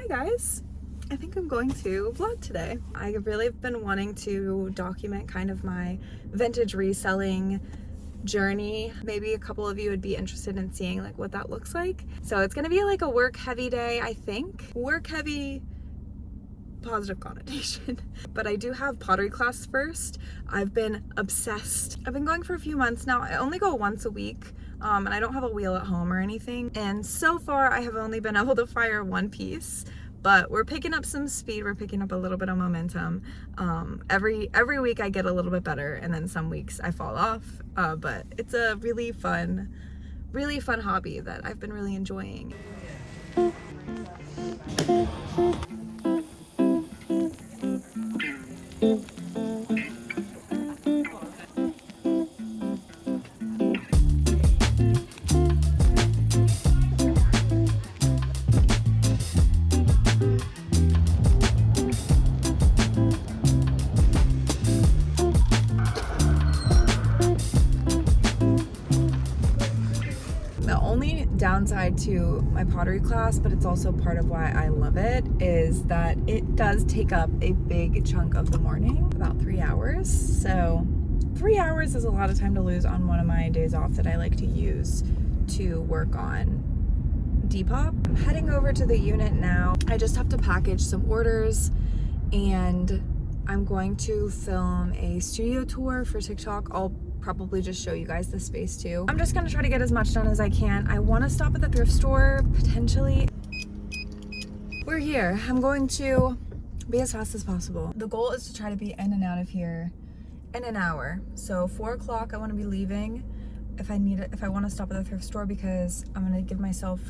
Hi guys! I think I'm going to vlog today. I really have been wanting to document kind of my vintage reselling journey. Maybe a couple of you would be interested in seeing like what that looks like. So it's gonna be like a work heavy day, I think. Work heavy, positive connotation. But I do have pottery class first. I've been obsessed. I've been going for a few months now. I only go once a week. And I don't have a wheel at home or anything. And so far I have only been able to fire one piece, but we're picking up some speed. We're picking up a little bit of momentum. Every week I get a little bit better, and then some weeks I fall off. But it's a really fun hobby that I've been really enjoying. The only downside to my pottery class, but it's also part of why I love it, is that it does take up a big chunk of the morning, about 3 hours. So 3 hours is a lot of time to lose on one of my days off that I like to use to work on depop. I'm heading over to the unit now. I just have to package some orders, and I'm going to film a studio tour for TikTok. I'll probably just show you guys the space too. I'm just gonna try to get as much done as I can. I want to stop at the thrift store potentially. We're here. I'm going to be as fast as possible. The goal is to try to be in and out of here in an hour. So 4 o'clock I want to be leaving if I want to stop at the thrift store, because I'm gonna give myself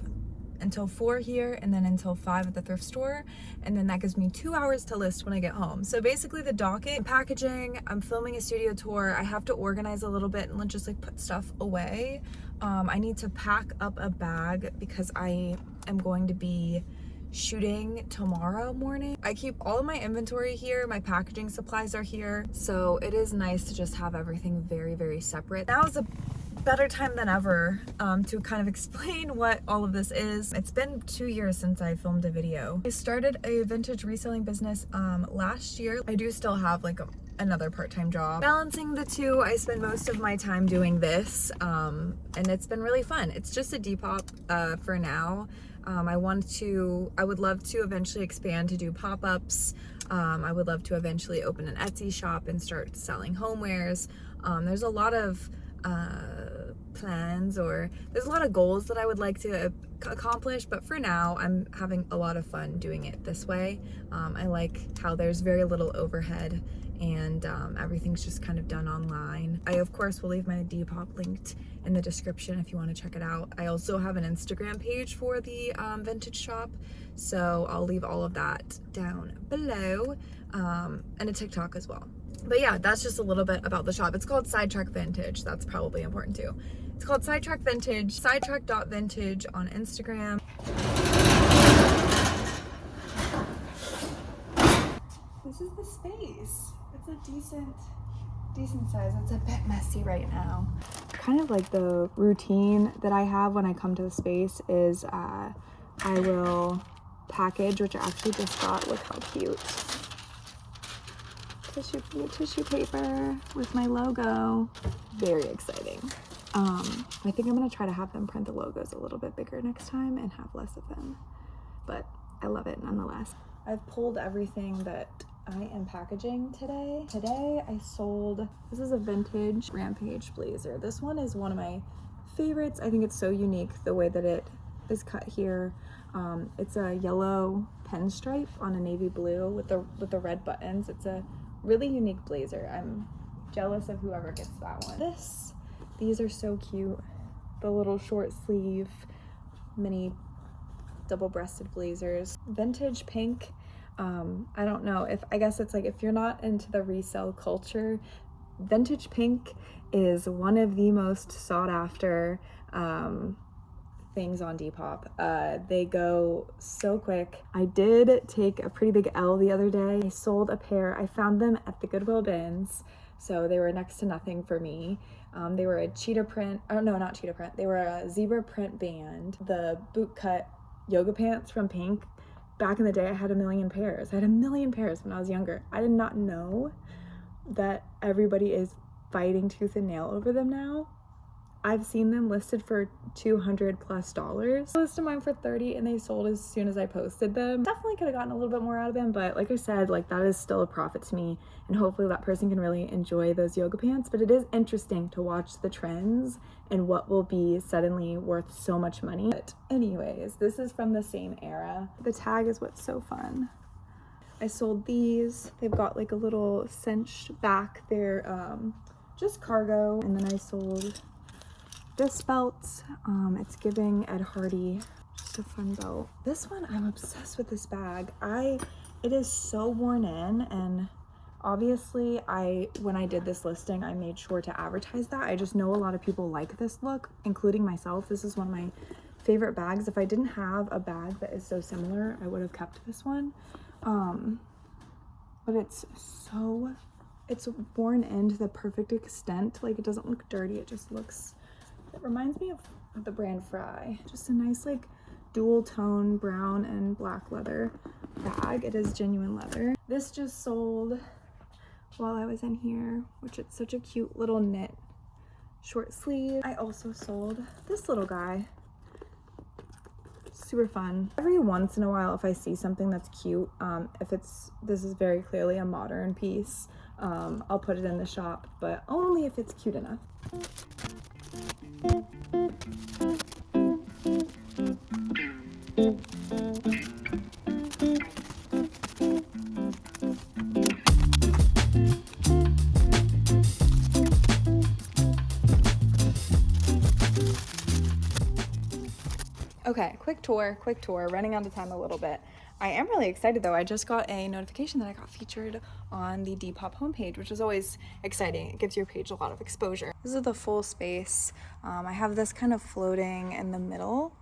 until 4 here and then until 5 at the thrift store, and then that gives me 2 hours to list when I get home. So basically the docking, packaging, I'm filming a studio tour. I have to organize a little bit and just like put stuff away. I need to pack up a bag because I am going to be shooting tomorrow morning. I keep all of my inventory here, my packaging supplies are here, so it is nice to just have everything very separate. Now is a better time than ever to kind of explain what all of this is. It's been 2 years since I filmed a video. I started a vintage reselling business last year. I do still have like another part-time job. Balancing the two, I spend most of my time doing this, and it's been really fun. It's just a depop for now. I would love to eventually expand to do pop-ups. I would love to eventually open an Etsy shop and start selling homewares. There's a lot of plans, or there's a lot of goals that I would like to accomplish, but for now I'm having a lot of fun doing it this way. I like how there's very little overhead, and everything's just kind of done online. I of course will leave my Depop linked in the description if you want to check it out. I also have an Instagram page for the vintage shop, so I'll leave all of that down below, and a TikTok as well. But yeah, that's just a little bit about the shop. It's called Sidetrack Vintage. That's probably important too. It's called Sidetrack Vintage, sidetrack.vintage on Instagram. This is the space. It's a decent size. It's a bit messy right now. Kind of like the routine that I have when I come to the space is I will package, which I actually just got. Look how cute. Tissue paper with my logo. Very exciting. I think I'm gonna try to have them print the logos a little bit bigger next time and have less of them, but I love it nonetheless. I've pulled everything that I am packaging today. Today I sold, this is a vintage Rampage blazer. This one is one of my favorites. I think it's so unique the way that it is cut here. It's a yellow pinstripe on a navy blue with the red buttons. It's a really unique blazer. I'm jealous of whoever gets that one. These are so cute. The little short sleeve mini double-breasted blazers. Vintage pink. I don't know, I guess it's like if you're not into the resale culture, vintage pink is one of the most sought after things on Depop. They go so quick. I did take a pretty big L the other day. I sold a pair. I found them at the Goodwill bins, so they were next to nothing for me. They were a cheetah print, oh no, not cheetah print. They were a zebra print band. The boot cut yoga pants from Pink back in the day I had a million pairs. I had a million pairs when I was younger. I did not know that everybody is fighting tooth and nail over them now. I've seen them listed for $200+. I listed mine for $30 and they sold as soon as I posted them. Definitely could have gotten a little bit more out of them, but like I said, like that is still a profit to me, and hopefully that person can really enjoy those yoga pants. But it is interesting to watch the trends and what will be suddenly worth so much money. But anyways, this is from the same era. The tag is what's so fun. I sold these. They've got like a little cinched back. They're just cargo. And then I sold this belt. It's giving Ed Hardy, just a fun belt. This one, I'm obsessed with this bag. It is so worn in, and obviously when I did this listing, I made sure to advertise that. I just know a lot of people like this look, including myself. This is one of my favorite bags. If I didn't have a bag that is so similar, I would have kept this one. But it's worn in to the perfect extent. Like, it doesn't look dirty. It reminds me of the brand Fry. Just a nice like dual tone brown and black leather bag. It is genuine leather. This just sold while I was in here, which it's such a cute little knit short sleeve. I also sold this little guy. Super fun. Every once in a while, if I see something that's cute, this is very clearly a modern piece, I'll put it in the shop, but only if it's cute enough. Okay, quick tour, running out of time a little bit. I am really excited though. I just got a notification that I got featured on the Depop homepage, which is always exciting. It gives your page a lot of exposure. This is the full space. I have this kind of floating in the middle.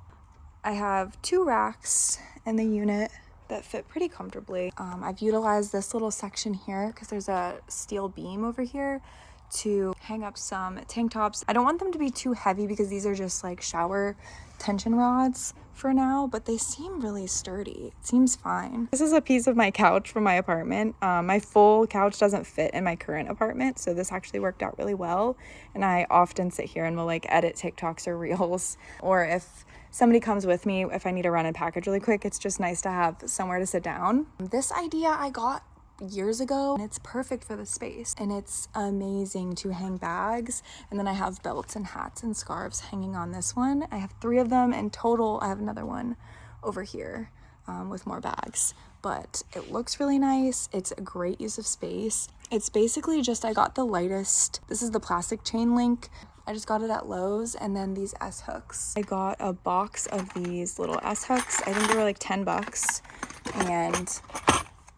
I have 2 racks in the unit that fit pretty comfortably. I've utilized this little section here because there's a steel beam over here to hang up some tank tops. I don't want them to be too heavy because these are just like shower tension rods for now, but they seem really sturdy. It seems fine. This is a piece of my couch from my apartment. My full couch doesn't fit in my current apartment, so this actually worked out really well. And I often sit here and will like edit TikToks or reels, or if somebody comes with me, if I need to run and package really quick, it's just nice to have somewhere to sit down. This idea I got years ago, and it's perfect for the space, and it's amazing to hang bags. And then I have belts and hats and scarves hanging on this one. I have 3 of them in total. I have another one over here with more bags, but it looks really nice. It's a great use of space. It's basically just, I got the lightest, this is the plastic chain link. I just got it at Lowe's, and then these S hooks. I got a box of these little S hooks. I think they were like $10, and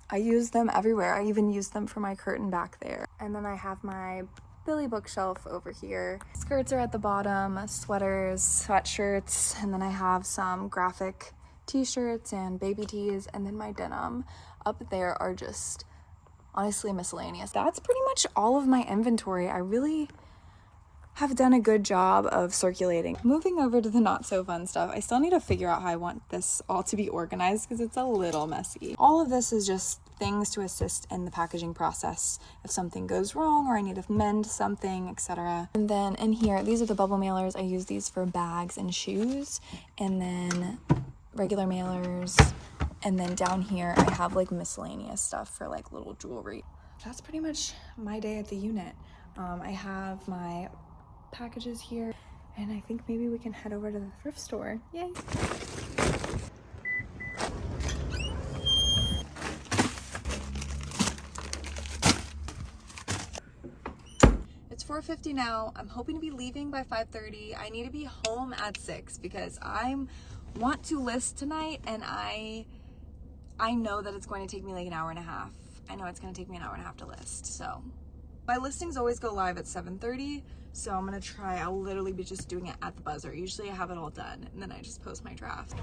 I use them everywhere. I even use them for my curtain back there. And then I have my Billy bookshelf over here. Skirts are at the bottom, sweaters, sweatshirts, and then I have some graphic t-shirts and baby tees, and then my denim up there are just honestly miscellaneous. That's pretty much all of my inventory. I really have done a good job of circulating. Moving over to the not so fun stuff, I still need to figure out how I want this all to be organized because it's a little messy. All of this is just things to assist in the packaging process if something goes wrong or I need to mend something, etc. And then in here, these are the bubble mailers. I use these for bags and shoes, and then regular mailers. And then down here, I have like miscellaneous stuff for like little jewelry. That's pretty much my day at the unit. I have my packages here, and I think maybe we can head over to the thrift store. Yay! It's 4:50 now. I'm hoping to be leaving by 5:30. I need to be home at 6 because I want to list tonight, and I know that it's going to take me like an hour and a half. I know it's going to take me an hour and a half to list, so my listings always go live at 7:30, so I'm gonna try. I'll literally be just doing it at the buzzer. Usually I have it all done, and then I just post my draft.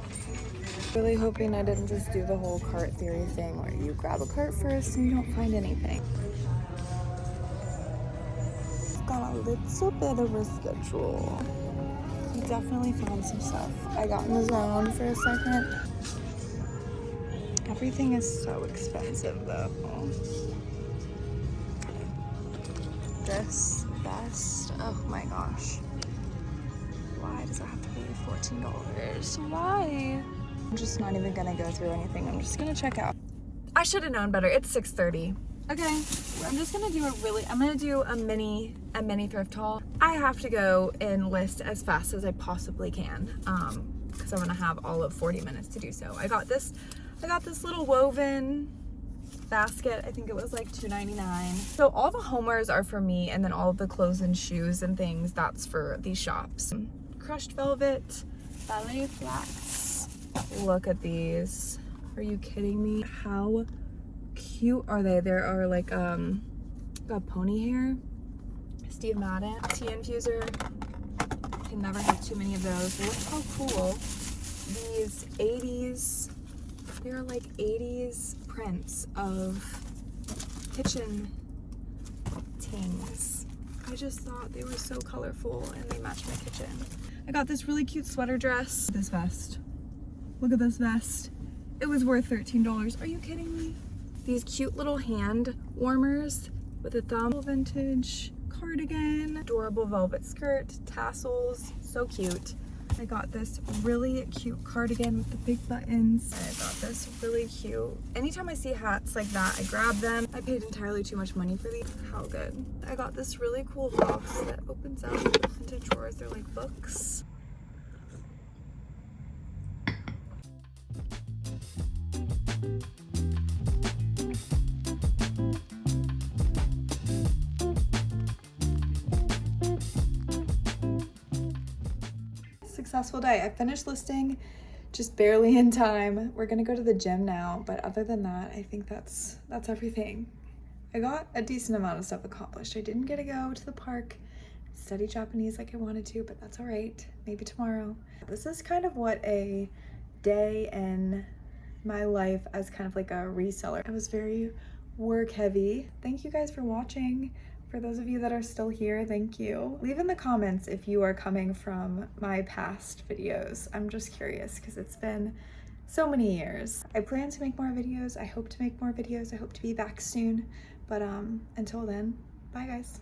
Really hoping I didn't just do the whole cart theory thing where you grab a cart first and you don't find anything. I've got a little bit of a schedule. I definitely found some stuff. I got in the zone for a second. Everything is so expensive though. This vest, oh my gosh. Why does it have to be $14? Why? I'm just not even gonna go through anything. I'm just gonna check out. I should have known better. It's 6:30. Okay, I'm just gonna do a mini thrift haul. I have to go and list as fast as I possibly can, because I'm gonna have all of 40 minutes to do so. I got this little woven basket. I think it was like $2.99. So all the homewares are for me, and then all of the clothes and shoes and things, that's for these shops. Crushed velvet, ballet flats. Look at these. Are you kidding me? How cute are they? There are like got pony hair. Steve Madden tea infuser. Can never have too many of those. Look how cool these 80s. They're like 80s prints of kitchen things. I just thought they were so colorful and they match my kitchen. I got this really cute sweater dress. This vest. Look at this vest. It was worth $13. Are you kidding me? These cute little hand warmers with a thumb. Vintage cardigan. Adorable velvet skirt. Tassels. So cute. I got this really cute cardigan with the big buttons. I got this really cute. Anytime I see hats like that, I grab them. I paid entirely too much money for these. How good. I got this really cool box that opens up into drawers. They're like books. Successful day. I finished listing just barely in time. We're gonna go to the gym now, but other than that, I think that's everything. I got a decent amount of stuff accomplished. I didn't get to go to the park, study Japanese like I wanted to, but that's all right. Maybe tomorrow. This is kind of what a day in my life as kind of like a reseller. I was very work heavy. Thank you guys for watching. For those of you that are still here, thank you. Leave in the comments if you are coming from my past videos. I'm just curious because it's been so many years. I plan to make more videos. I hope to make more videos. I hope to be back soon. But until then, bye guys.